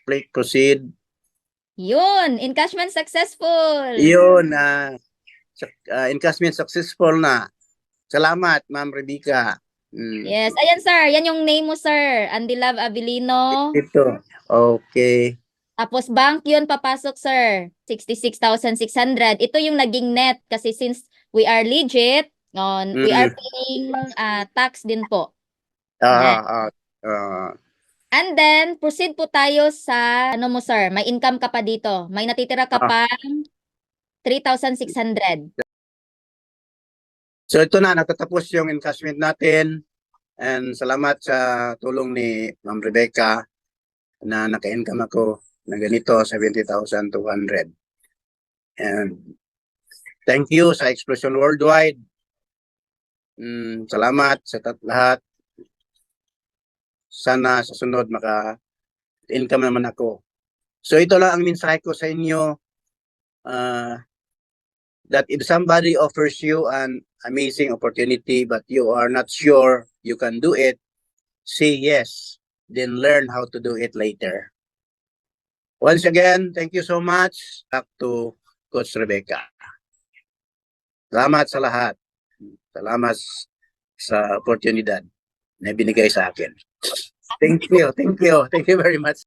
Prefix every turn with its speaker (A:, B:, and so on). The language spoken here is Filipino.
A: Click proceed.
B: Yun, encashment successful.
A: Yun, encashment successful na. Salamat, Ma'am Rebecca.
B: Yes, ayan sir, yan yung name mo sir, Andy Love Abilino.
A: Ito. Okay.
B: Tapos bank yun papasok sir, 66,600. Ito yung naging net kasi since we are legit, we are paying tax din po. And then, proceed po tayo sa, ano mo sir, may income ka pa dito. May natitira ka pa 3,600.
A: So ito na, natatapos yung encashment natin. And salamat sa tulong ni Ma'am Rebecca na naka-income ako na ganito, 70,200. And thank you sa Explosion Worldwide. Salamat sa lahat. Sana sa sunod maka-income naman ako. So ito lang ang mensahe ko sa inyo, that if somebody offers you an amazing opportunity but you are not sure you can do it, say yes, then learn how to do it later. Once again, thank you so much. Back to Coach Rebecca. Salamat sa lahat. Salamat sa oportunidad na binigay sa akin. Thank you. Thank you. Thank you very much.